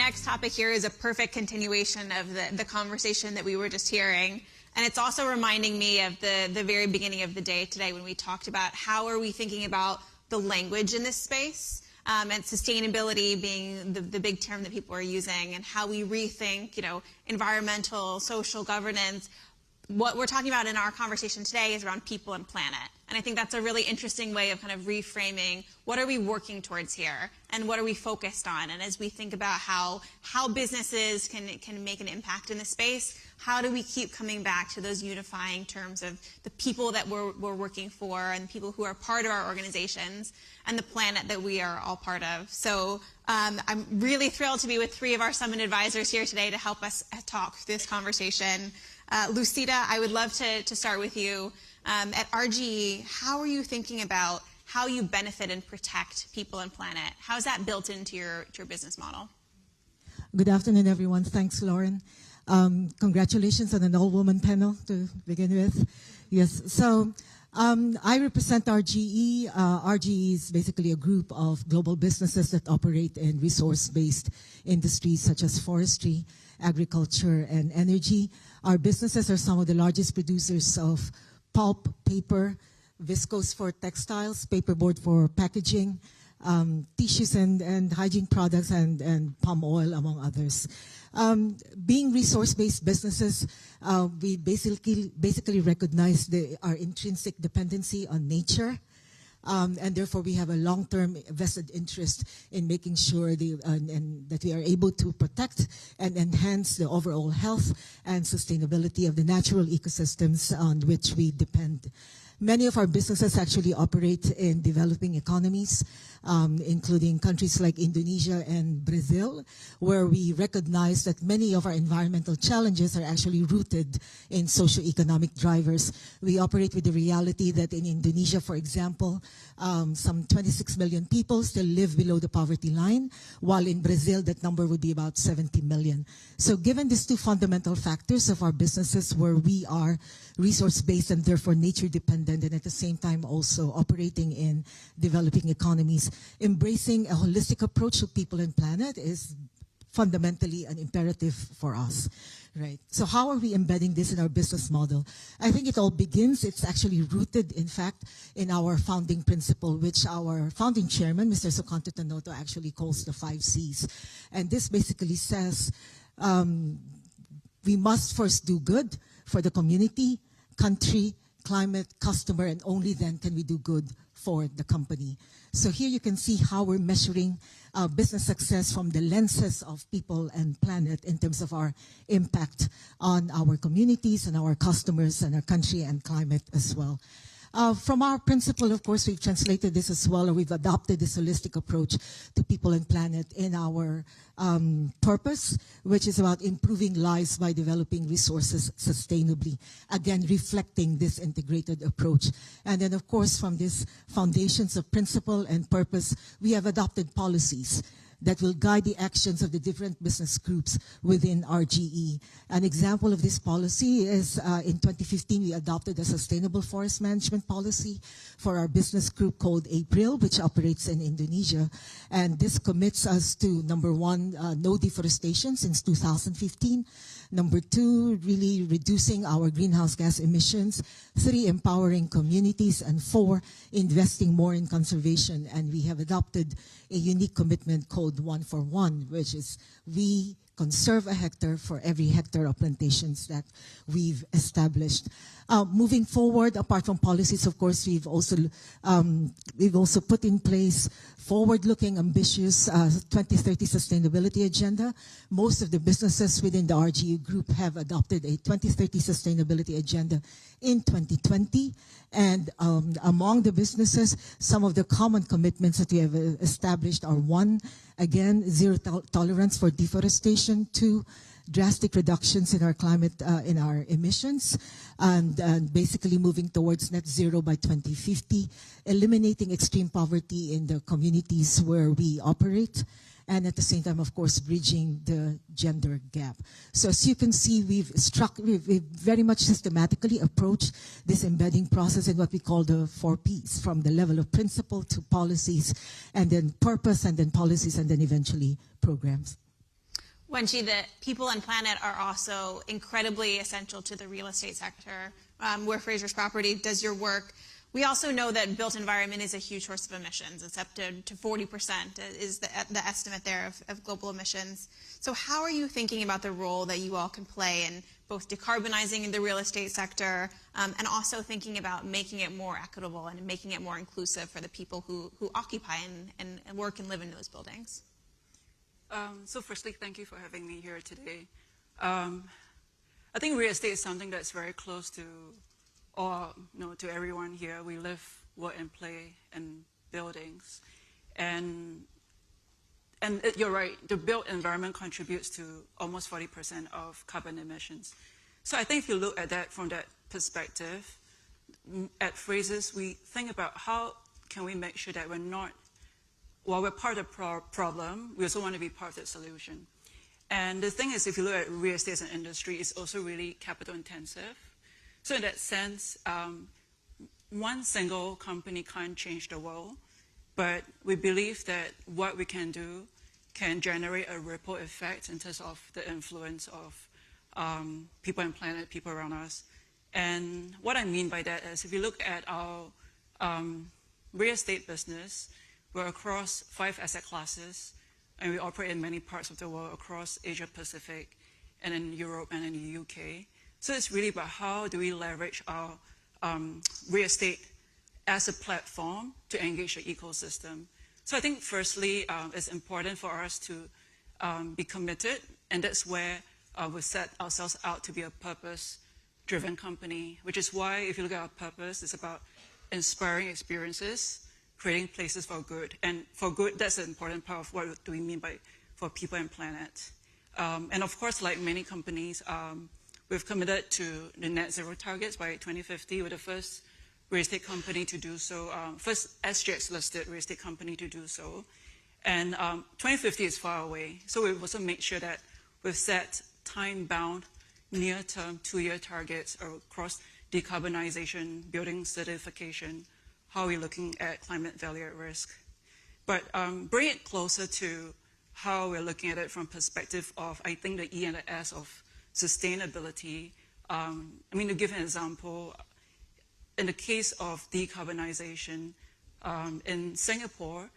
next topic here is a perfect continuation of the conversation that we were just hearing. And it's also reminding me of the very beginning of the day today when we talked about how are we thinking about the language in this space, and sustainability being the big term that people are using, and how we rethink, environmental, social governance. What we're talking about in our conversation today is around people and planet. And I think that's a really interesting way of kind of reframing what are we working towards here and what are we focused on. And as we think about how businesses can make an impact in this space, how do we keep coming back to those unifying terms of the people that we're working for and the people who are part of our organizations and the planet that we are all part of. So I'm really thrilled to be with 3 of our Summit advisors here today to help us talk through this conversation. Lucita, I would love to start with you. At RGE, how are you thinking about how you benefit and protect people and planet? How is that built into your business model? Good afternoon, everyone. Thanks, Lauren. Congratulations on an all-woman panel to begin with. Yes, so I represent RGE. RGE is basically a group of global businesses that operate in resource-based industries such as forestry, agriculture, and energy. Our businesses are some of the largest producers of pulp, paper, viscose for textiles, paperboard for packaging, tissues and hygiene products, and palm oil, among others. Being resource-based businesses, we basically recognize our intrinsic dependency on nature. And therefore, we have a long-term vested interest in making sure that we are able to protect and enhance the overall health and sustainability of the natural ecosystems on which we depend. Many of our businesses actually operate in developing economies, including countries like Indonesia and Brazil, where we recognize that many of our environmental challenges are actually rooted in socioeconomic drivers. We operate with the reality that in Indonesia, for example, some 26 million people still live below the poverty line, while in Brazil that number would be about 70 million. So given these 2 fundamental factors of our businesses, where we are resource-based and therefore nature-dependent, and at the same time also operating in developing economies, embracing a holistic approach to people and planet is fundamentally an imperative for us. Right. So how are we embedding this in our business model? I think it all begins, it's actually rooted, in fact, in our founding principle, which our founding chairman, Mr. Sukanto Tanoto, actually calls the 5 C's. And this basically says we must first do good for the community, country, climate, customer, and only then can we do good for the company. So here you can see how we're measuring business success from the lenses of people and planet in terms of our impact on our communities and our customers and our country and climate as well. From our principle, of course, we've translated this as well, or we've adopted this holistic approach to people and planet in our purpose, which is about improving lives by developing resources sustainably. Again, reflecting this integrated approach. And then, of course, from these foundations of principle and purpose, we have adopted policies that will guide the actions of the different business groups within RGE. An example of this policy is in 2015, we adopted a sustainable forest management policy for our business group called April, which operates in Indonesia. And this commits us to, number 1, no deforestation since 2015. Number 2, really reducing our greenhouse gas emissions. 3, empowering communities. And 4, investing more in conservation. And we have adopted a unique commitment called 1 for 1, which is we conserve a hectare for every hectare of plantations that we've established. Moving forward, apart from policies, of course, we've also put in place forward-looking, ambitious 2030 sustainability agenda. Most of the businesses within the RGE group have adopted a 2030 sustainability agenda in 2020. And among the businesses, some of the common commitments that we have established are 1, again, zero tolerance for deforestation. 2, drastic reductions in our climate, in our emissions, and basically moving towards net zero by 2050, eliminating extreme poverty in the communities where we operate, and at the same time, of course, bridging the gender gap. So as you can see, we've very much systematically approached this embedding process in what we call the 4 Ps, from the level of principle to policies, and then purpose, and then policies, and then eventually programs. Wanshi, the people and planet are also incredibly essential to the real estate sector, where Frasers Property does your work. We also know that built environment is a huge source of emissions. It's up to 40% is the estimate there of global emissions. So how are you thinking about the role that you all can play in both decarbonizing the real estate sector and also thinking about making it more equitable and making it more inclusive for the people who occupy and work and live in those buildings? So firstly, thank you for having me here today. I think real estate is something that's very close to to everyone here. We live, work, and play in buildings. And you're right, the built environment contributes to almost 40% of carbon emissions. So I think if you look at that from that perspective, at Frasers, we think about how can we make sure that while we're part of the problem, we also want to be part of the solution. And the thing is, if you look at real estate as an industry, it's also really capital intensive. So in that sense, one single company can't change the world, but we believe that what we can do can generate a ripple effect in terms of the influence of people and planet, people around us. And what I mean by that is if you look at our real estate business, we're across 5 asset classes, and we operate in many parts of the world across Asia Pacific and in Europe and in the UK. So it's really about how do we leverage our real estate as a platform to engage the ecosystem. So I think firstly, it's important for us to be committed, and that's where we set ourselves out to be a purpose-driven company, which is why if you look at our purpose, it's about inspiring experiences, creating places for good. And for good, that's an important part of what do we mean by for people and planet. And of course, like many companies, we've committed to the net zero targets by 2050. We're the first real estate company to do so, first SGX-listed real estate company to do so. And 2050 is far away. So we've also made sure that we've set time-bound, near-term 2-year targets across decarbonization, building certification, how are we looking at climate value at risk. But bring it closer to how we're looking at it from perspective of, I think, the E and the S of sustainability. I mean, to give an example, in the case of decarbonization, in Singapore,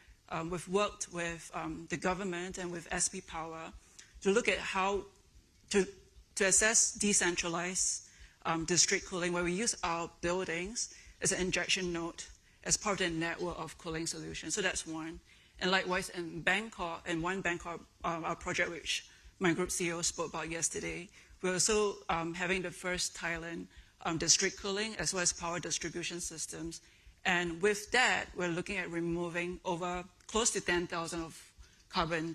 we've worked with the government and with SP Power to look at how to assess decentralized district cooling, where we use our buildings as an injection node as part of the network of cooling solutions. So that's one. And likewise in Bangkok, in one Bangkok, our project which my group CEO spoke about yesterday, we're also having the first Thailand district cooling as well as power distribution systems. And with that, we're looking at removing over close to 10,000 of carbon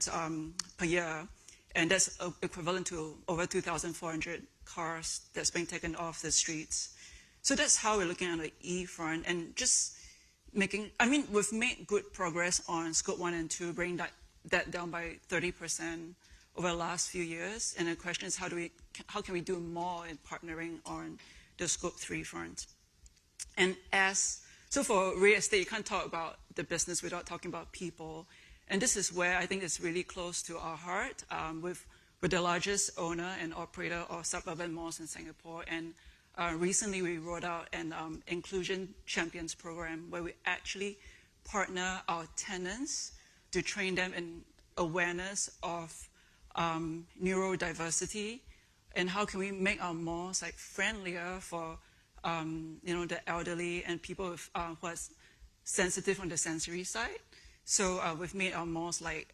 per year. And that's equivalent to over 2,400 cars that's being taken off the streets. So that's how we're looking at the E front and just making, I mean, we've made good progress on scope 1 and 2, bringing that down by 30% over the last few years. And the question is, how can we do more in partnering on the scope 3 front? And so for real estate, you can't talk about the business without talking about people. And this is where I think it's really close to our heart. We're the largest owner and operator of suburban malls in Singapore. And recently we rolled out an Inclusion Champions program where we actually partner our tenants to train them in awareness of neurodiversity and how can we make our malls like friendlier for the elderly and people with, who are sensitive on the sensory side. So we've made our malls like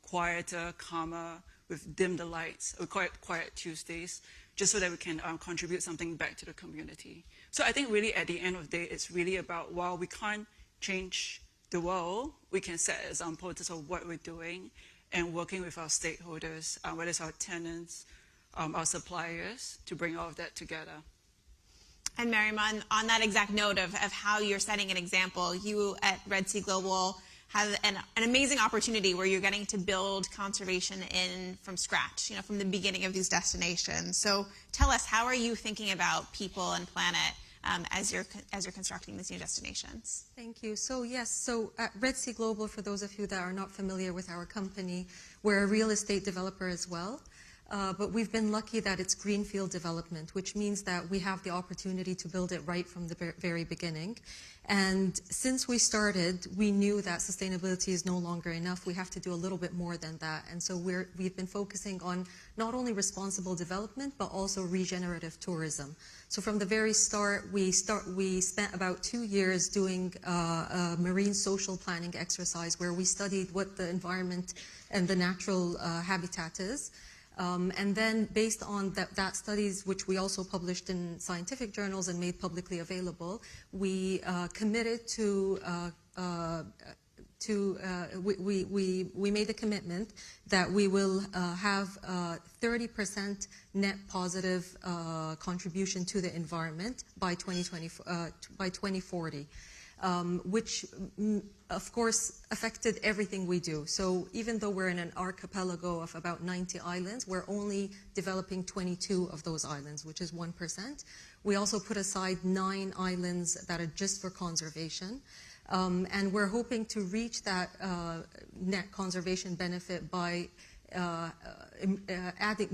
quieter, calmer, we've dimmed the lights. We call it Quiet Tuesdays, just so that we can contribute something back to the community. So I think really at the end of the day, it's really about, while we can't change the world, we can set examples of what we're doing and working with our stakeholders, whether it's our tenants, our suppliers, to bring all of that together. And Maryam, on that exact note of how you're setting an example, you at Red Sea Global have an amazing opportunity where you're getting to build conservation from scratch, from the beginning of these destinations. So tell us, how are you thinking about people and planet as you're constructing these new destinations? Thank you. So yes, so at Red Sea Global, for those of you that are not familiar with our company, we're a real estate developer as well. But we've been lucky that it's greenfield development, which means that we have the opportunity to build it right from the very beginning. And since we started, we knew that sustainability is no longer enough. We have to do a little bit more than that. And so we've been focusing on not only responsible development, but also regenerative tourism. So from the very start, we spent about 2 years doing a marine social planning exercise where we studied what the environment and the natural habitat is. And then based on that studies, which we also published in scientific journals and made publicly available, we committed we made a commitment that we will have 30% net positive contribution to the environment by 2040. Which, of course, affected everything we do. So even though we're in an archipelago of about 90 islands, we're only developing 22 of those islands, which is 1%. We also put aside 9 islands that are just for conservation. And we're hoping to reach that net conservation benefit by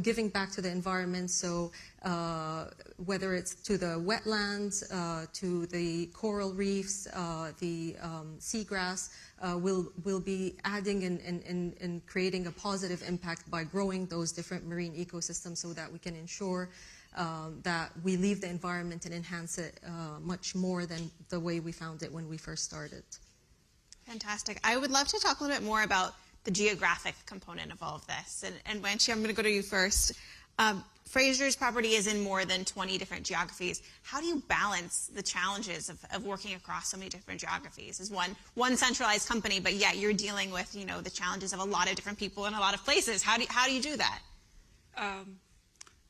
giving back to the environment, so whether it's to the wetlands, to the coral reefs, the seagrass, we'll be adding and creating a positive impact by growing those different marine ecosystems so that we can ensure that we leave the environment and enhance it much more than the way we found it when we first started. Fantastic. I would love to talk a little bit more about the geographic component of all of this. And Wanshi, I'm going to go to you first. Frasers' property is in more than 20 different geographies. How do you balance the challenges of working across so many different geographies? As one centralized company, but yet you're dealing with, you know, the challenges of a lot of different people in a lot of places. How do you do that?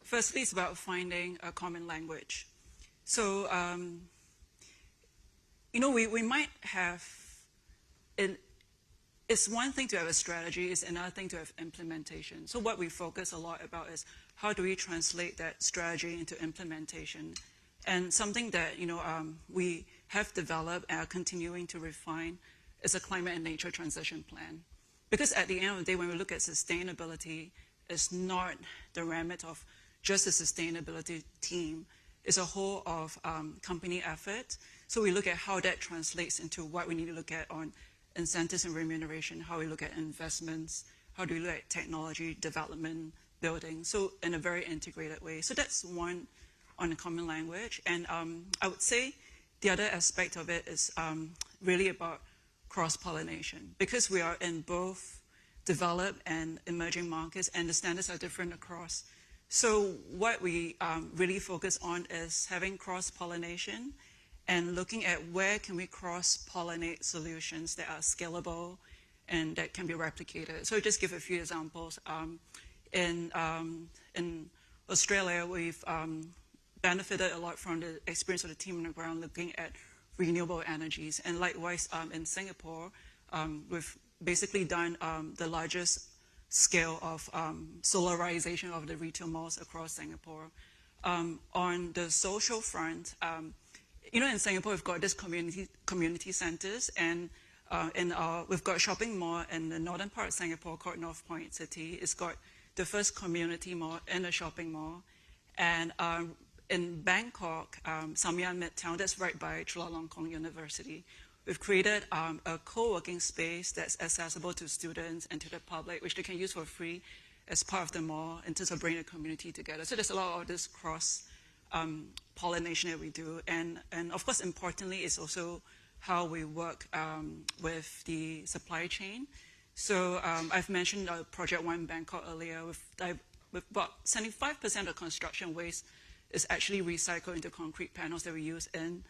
Firstly, it's about finding a common language. So, you know, we might have it's one thing to have a strategy, it's another thing to have implementation. So what we focus a lot about is how do we translate that strategy into implementation? And something that, you know, we have developed and are continuing to refine is a climate and nature transition plan. Because at the end of the day, when we look at sustainability, it's not the remit of just a sustainability team. It's a whole of company effort. So we look at how that translates into what we need to look at on incentives and remuneration, how we look at investments, how do we look at technology, development, building, so in a very integrated way. So that's one on a common language. And I would say the other aspect of it is really about cross-pollination. Because we are in both developed and emerging markets, and the standards are different across. So what we really focus on is having cross-pollination and looking at where can we cross-pollinate solutions that are scalable and that can be replicated. So just give a few examples. In Australia, we've benefited a lot from the experience of the team on the ground looking at renewable energies. And likewise, in Singapore, we've basically done the largest scale of solarization of the retail malls across Singapore. On the social front, you know, in Singapore, we've got this community centers, and we've got a shopping mall in the northern part of Singapore called North Point City. It's got the first community mall in a shopping mall. And in Bangkok, Samyan Midtown, that's right by Chulalongkorn University, we've created a co-working space that's accessible to students and to the public, which they can use for free as part of the mall in terms of bringing the community together. So there's a lot of this cross-pollination that we do. And of course, importantly, it's also how we work with the supply chain. So I've mentioned Project One Bangkok earlier. With about 75% of construction waste is actually recycled into concrete panels that we use in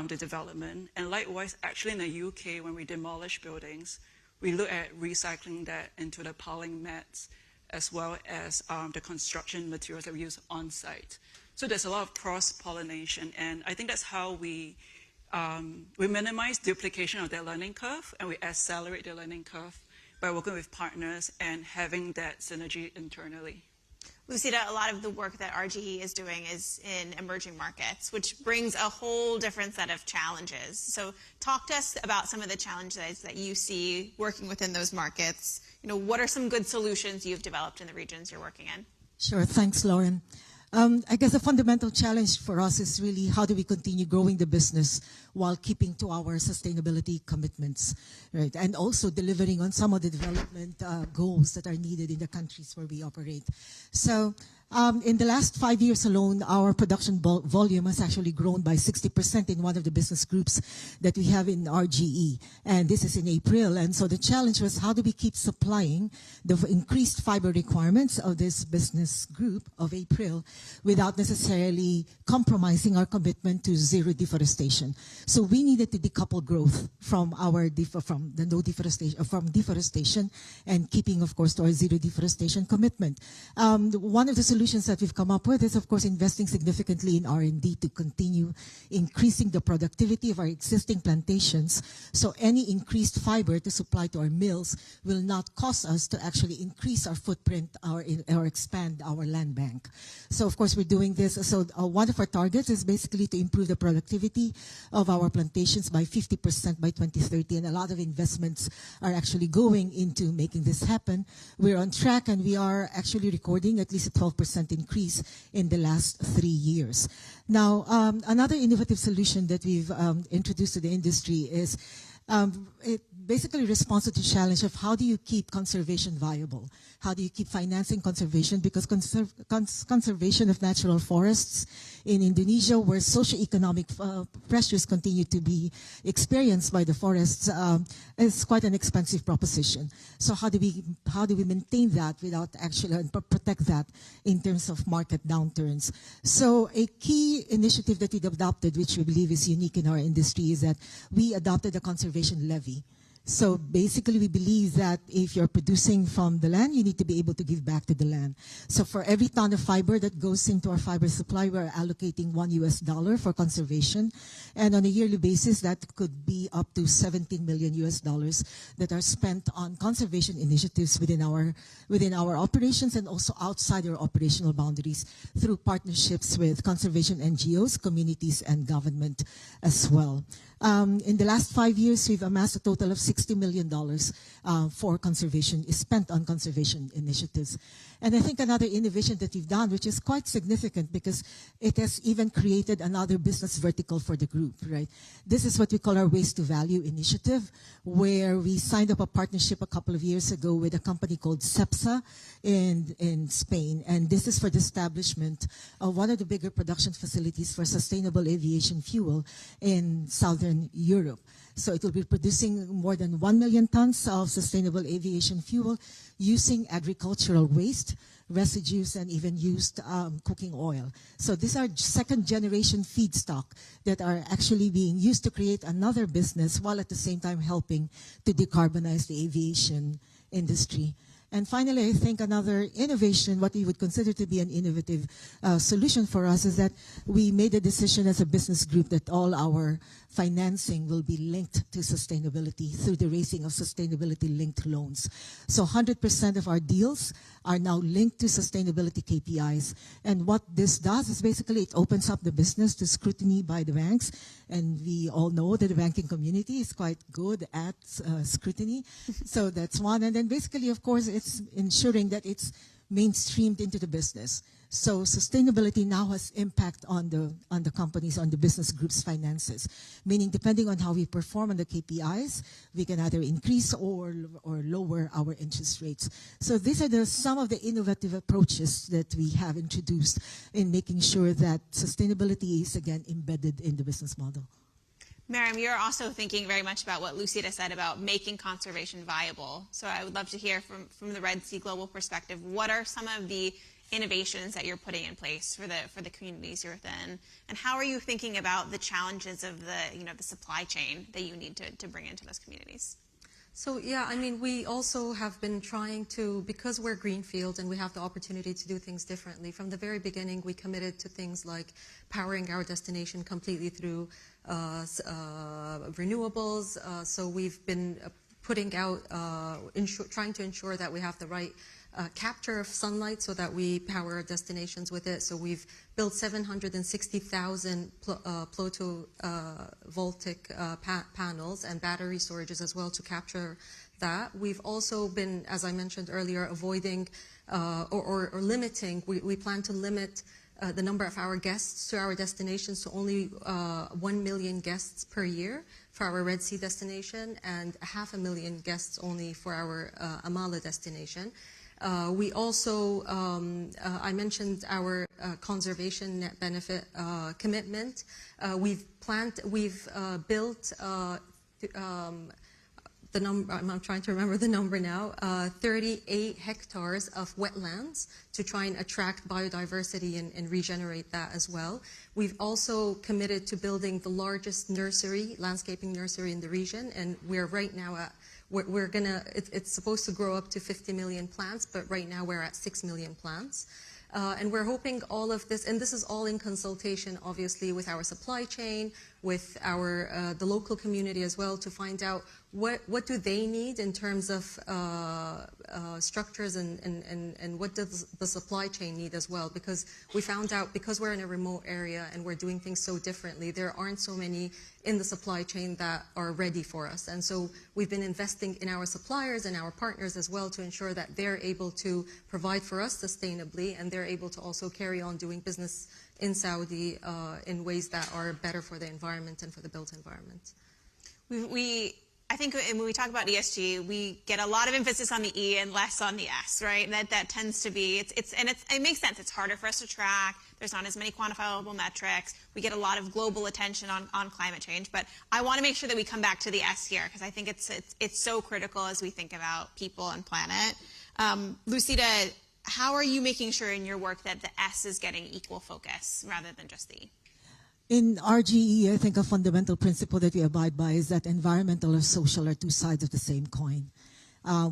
the development. And likewise, actually in the UK, when we demolish buildings, we look at recycling that into the piling mats as well as the construction materials that we use on site. So there's a lot of cross-pollination, and I think that's how we minimize duplication of their learning curve, and we accelerate the learning curve by working with partners and having that synergy internally. Lucita, a lot of the work that RGE is doing is in emerging markets, which brings a whole different set of challenges. So talk to us about some of the challenges that you see working within those markets. What are some good solutions you've developed in the regions you're working in? Sure. Thanks, Lauren. I guess the fundamental challenge for us is really how do we continue growing the business while keeping to our sustainability commitments, right? And also delivering on some of the development goals that are needed in the countries where we operate. So in the last 5 years alone, our production volume has actually grown by 60% in one of the business groups that we have in RGE. And this is in April. And so the challenge was how do we keep supplying the increased fiber requirements of this business group of April without necessarily compromising our commitment to zero deforestation. So we needed to decouple growth from deforestation and keeping, of course, to our zero deforestation commitment. One of the solutions that we've come up with is, of course, investing significantly in R&D to continue increasing the productivity of our existing plantations. So any increased fiber to supply to our mills will not cause us to actually increase our footprint or expand our land bank. So, of course, we're doing this. So one of our targets is basically to improve the productivity of our plantations by 50% by 2030. And a lot of investments are actually going into making this happen. We're on track, and we are actually recording at least a 12% increase in the last 3 years. Now, another innovative solution that we've introduced to the industry is it basically responds to the challenge of how do you keep conservation viable? How do you keep financing conservation? Because conservation of natural forests in Indonesia, where socioeconomic pressures continue to be experienced by the forests, is quite an expensive proposition. So how do we maintain that without actually protect that in terms of market downturns? So a key initiative that we've adopted, which we believe is unique in our industry, is that we adopted a conservation levy. So basically, we believe that if you're producing from the land, you need to be able to give back to the land. So for every ton of fiber that goes into our fiber supply, we're allocating $1 for conservation. And on a yearly basis, that could be up to $17 million that are spent on conservation initiatives within our operations and also outside our operational boundaries through partnerships with conservation NGOs, communities, and government as well. In the last 5 years, we've amassed a total of $60 million for conservation, is spent on conservation initiatives. And I think another innovation that we've done, which is quite significant because it has even created another business vertical for the group, right? This is what we call our Waste to Value initiative, where we signed up a partnership a couple of years ago with a company called CEPSA in Spain. And this is for the establishment of one of the bigger production facilities for sustainable aviation fuel in Southern Europe. So it will be producing more than 1 million tons of sustainable aviation fuel using agricultural waste, residues, and even used cooking oil. So these are second-generation feedstock that are actually being used to create another business while at the same time helping to decarbonize the aviation industry. And finally, I think another innovation, what we would consider to be an innovative solution for us, is that we made a decision as a business group that all our financing will be linked to sustainability through the raising of sustainability-linked loans. So 100% of our deals are now linked to sustainability KPIs. And what this does is basically it opens up the business to scrutiny by the banks. And we all know that the banking community is quite good at scrutiny. So that's one. And then basically, of course, it's ensuring that it's mainstreamed into the business. So sustainability now has impact on the companies, on the business group's finances. Meaning, depending on how we perform on the KPIs, we can either increase or lower our interest rates. So these are some of the innovative approaches that we have introduced in making sure that sustainability is again embedded in the business model. Maryam, you're also thinking very much about what Lucita said about making conservation viable. So I would love to hear from the Red Sea Global perspective, what are some of the innovations that you're putting in place for the communities you're within, and how are you thinking about the challenges of the supply chain that you need to bring into those communities? So yeah, I mean, we also have been trying to, because we're greenfield and we have the opportunity to do things differently. From the very beginning, we committed to things like powering our destination completely through renewables. So we've been putting out, trying to ensure that we have the right capture of sunlight so that we power our destinations with it. So we've built 760,000 photovoltaic panels and battery storages as well to capture that. We've also been, as I mentioned earlier, avoiding or limiting. We plan to limit the number of our guests to our destinations to only 1 million guests per year for our Red Sea destination and 500,000 guests only for our Amala destination. We also, I mentioned our conservation net benefit commitment. We've built the number, I'm trying to remember the number now, 38 hectares of wetlands to try and attract biodiversity and regenerate that as well. We've also committed to building the largest nursery, landscaping nursery in the region, and we're right now at, it's supposed to grow up to 50 million plants, but right now we're at 6 million plants. And we're hoping all of this, and this is all in consultation, obviously, with our supply chain, with our the local community as well, to find out what do they need in terms of structures and what does the supply chain need as well. Because we found out, because we're in a remote area and we're doing things so differently, there aren't so many in the supply chain that are ready for us. And so we've been investing in our suppliers and our partners as well to ensure that they're able to provide for us sustainably, and they're able to also carry on doing business in Saudi in ways that are better for the environment and for the built environment. I think when we talk about ESG, we get a lot of emphasis on the E and less on the S, right? And that tends to be, it makes sense. It's harder for us to track. There's not as many quantifiable metrics. We get a lot of global attention on climate change. But I want to make sure that we come back to the S here, because I think it's so critical as we think about people and planet. Lucita, how are you making sure in your work that the S is getting equal focus rather than just the E? In RGE, I think a fundamental principle that we abide by is that environmental or social are two sides of the same coin.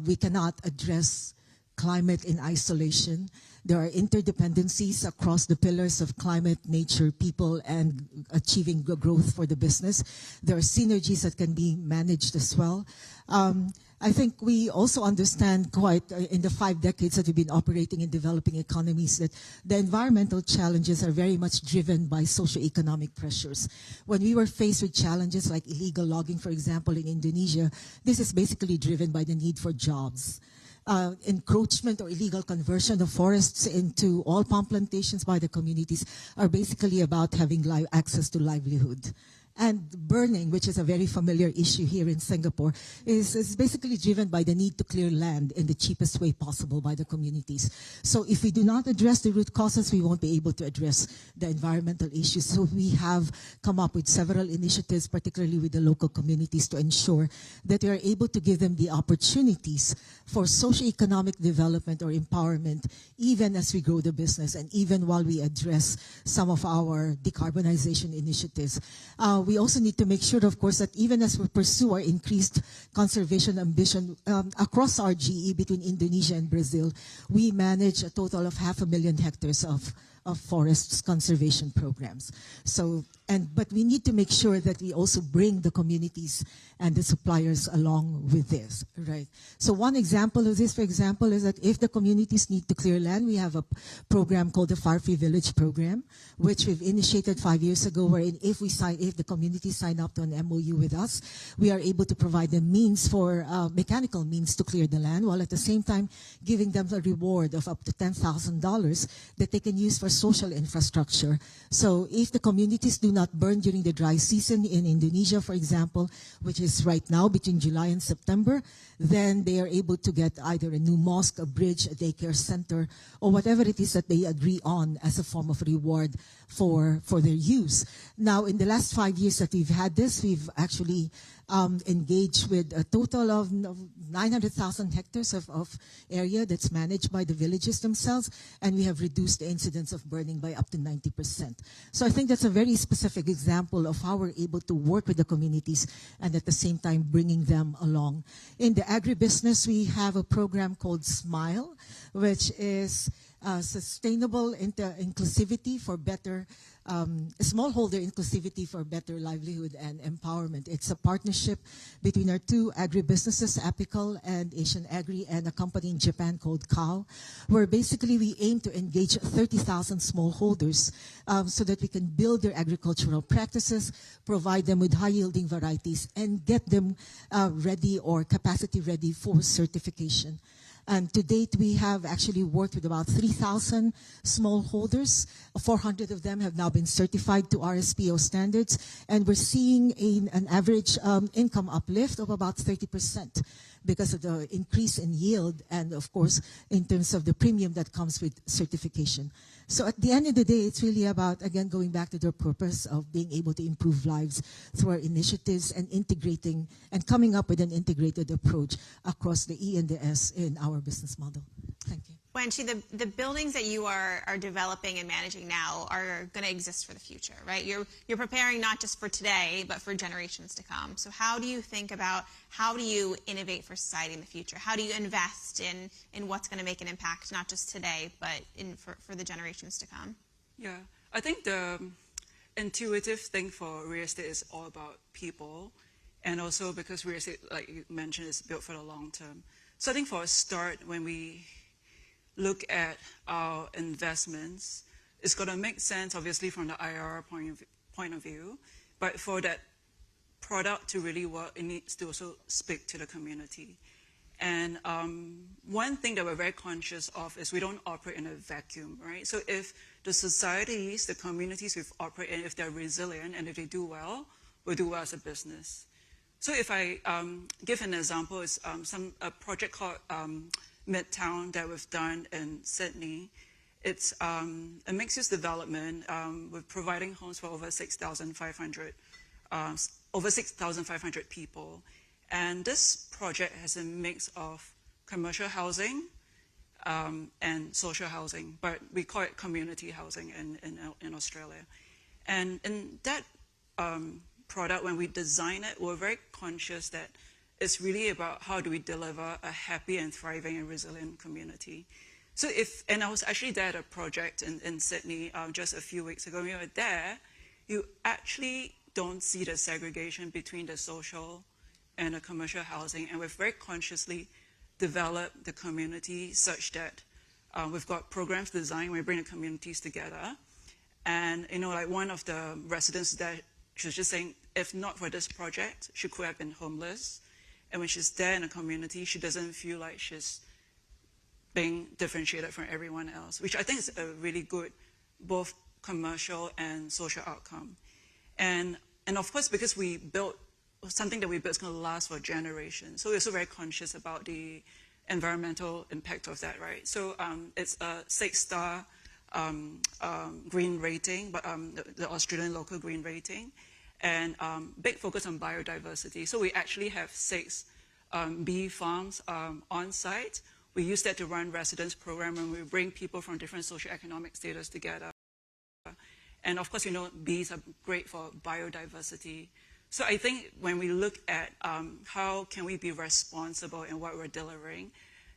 We cannot address climate in isolation. There are interdependencies across the pillars of climate, nature, people, and achieving growth for the business. There are synergies that can be managed as well. I think we also understand quite in the 5 decades that we've been operating in developing economies that the environmental challenges are very much driven by socioeconomic pressures. When we were faced with challenges like illegal logging, for example, in Indonesia, this is basically driven by the need for jobs. Encroachment or illegal conversion of forests into oil palm plantations by the communities are basically about having access to livelihood. And burning, which is a very familiar issue here in Singapore, is basically driven by the need to clear land in the cheapest way possible by the communities. So if we do not address the root causes, we won't be able to address the environmental issues. So we have come up with several initiatives, particularly with the local communities, to ensure that we are able to give them the opportunities for socioeconomic development or empowerment, even as we grow the business and even while we address some of our decarbonization initiatives. We also need to make sure, of course, that even as we pursue our increased conservation ambition across our GE between Indonesia and Brazil, we manage a total of 500,000 hectares of forests conservation programs. But we need to make sure that we also bring the communities and the suppliers along with this, right? So one example of this, for example, is that if the communities need to clear land, we have a program called the Fire-Free Village Program, which we've initiated 5 years ago, wherein if the community sign up to an MOU with us, we are able to provide them means for mechanical means to clear the land, while at the same time giving them a reward of up to $10,000 that they can use for social infrastructure. So if the communities do not burn during the dry season in Indonesia, for example, which is right now between July and September, then they are able to get either a new mosque, a bridge, a daycare center, or whatever it is that they agree on as a form of reward for their use. Now, in the last 5 years that we've had this, we've actually engaged with a total of 900,000 hectares of area that's managed by the villages themselves, and we have reduced the incidence of burning by up to 90%. So I think that's a very specific example of how we're able to work with the communities and at the same time bringing them along. In the agribusiness, we have a program called SMILE, which is sustainable inclusivity for better, smallholder inclusivity for better livelihood and empowerment. It's a partnership between our two agribusinesses, Apical and Asian Agri, and a company in Japan called Kiel, where basically we aim to engage 30,000 smallholders so that we can build their agricultural practices, provide them with high-yielding varieties, and get them ready or capacity ready for certification. And to date, we have actually worked with about 3,000 smallholders. 400 of them have now been certified to RSPO standards. And we're seeing an average income uplift of about 30% because of the increase in yield and, of course, in terms of the premium that comes with certification. So at the end of the day, it's really about, again, going back to the purpose of being able to improve lives through our initiatives and integrating and coming up with an integrated approach across the E and the S in our business model. Thank you. Wanshi, the buildings that you are developing and managing now are going to exist for the future, right? You're preparing not just for today, but for generations to come. So how do you think about, how do you innovate for society in the future? How do you invest in what's going to make an impact, not just today, but for the generations to come? Yeah, I think the intuitive thing for real estate is all about people, and also because real estate, like you mentioned, is built for the long term. So I think for a start, when we look at our investments, it's going to make sense, obviously, from the IRR point of view, but for that product to really work, it needs to also speak to the community. And one thing that we're very conscious of is we don't operate in a vacuum, right? So if the societies, the communities we operate in, if they're resilient and if they do well, we'll do well as a business. So if I give an example, it's a project called Midtown that we've done in Sydney. It's a mixed-use development with providing homes for over 6,500 people. And this project has a mix of commercial housing and social housing, but we call it community housing in Australia. And in that product, when we design it, we're very conscious that it's really about how do we deliver a happy and thriving and resilient community. So and I was actually there at a project in Sydney just a few weeks ago. When we were there, you actually don't see the segregation between the social and the commercial housing, and we've very consciously developed the community such that we've got programs designed where we bring the communities together. And like one of the residents there, she was just saying, if not for this project, she could have been homeless. And when she's there in a community, she doesn't feel like she's being differentiated from everyone else, which I think is a really good both commercial and social outcome. And of course, because we built something that we built is going to last for generations, so we're also very conscious about the environmental impact of that, right? So it's a 6-star green rating, but the Australian local green rating. And big focus on biodiversity. So we actually have 6 bee farms on site. We use that to run residence program, and we bring people from different socioeconomic status together. And of course, bees are great for biodiversity. So I think when we look at how can we be responsible in what we're delivering,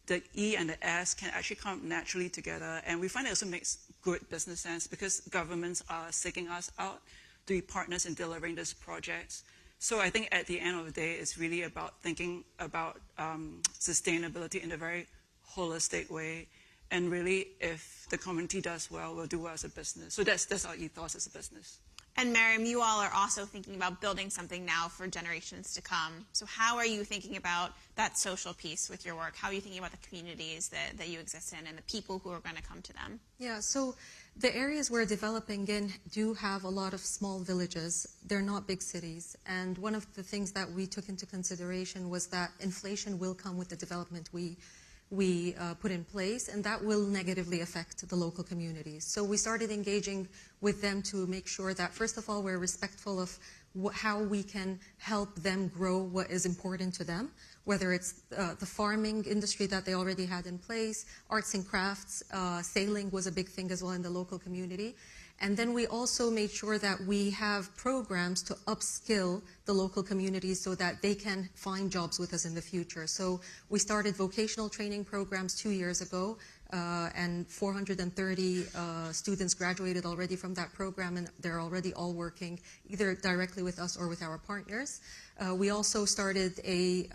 the E and the S can actually come naturally together. And we find it also makes good business sense because governments are seeking us out to be partners in delivering these projects. So I think at the end of the day, it's really about thinking about sustainability in a very holistic way. And really, if the community does well, we'll do well as a business. So that's our ethos as a business. And Maryam, you all are also thinking about building something now for generations to come. So how are you thinking about that social piece with your work? How are you thinking about the communities that you exist in and the people who are going to come to them? Yeah, so the areas we're developing in do have a lot of small villages. They're not big cities. And one of the things that we took into consideration was that inflation will come with the development we put in place, and that will negatively affect the local communities. So we started engaging with them to make sure that, first of all, we're respectful of how we can help them grow what is important to them, whether it's the farming industry that they already had in place, arts and crafts, sailing was a big thing as well in the local community. And then we also made sure that we have programs to upskill the local communities so that they can find jobs with us in the future. So we started vocational training programs 2 years ago and 430 students graduated already from that program, and they're already all working either directly with us or with our partners. We also started a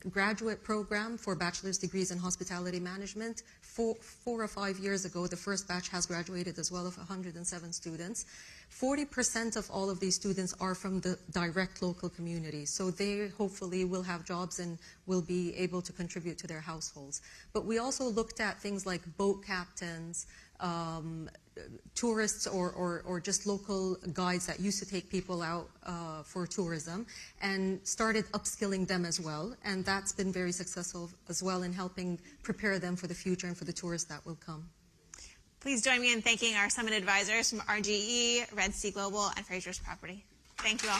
graduate program for bachelor's degrees in hospitality management. 4 or 5 years ago, the first batch has graduated as well, of 107 students. 40% of all of these students are from the direct local community, so they hopefully will have jobs and will be able to contribute to their households. But we also looked at things like boat captains, tourists or just local guides that used to take people out for tourism, and started upskilling them as well. And that's been very successful as well in helping prepare them for the future and for the tourists that will come. Please join me in thanking our summit advisors from RGE, Red Sea Global, and Frasers Property. Thank you all.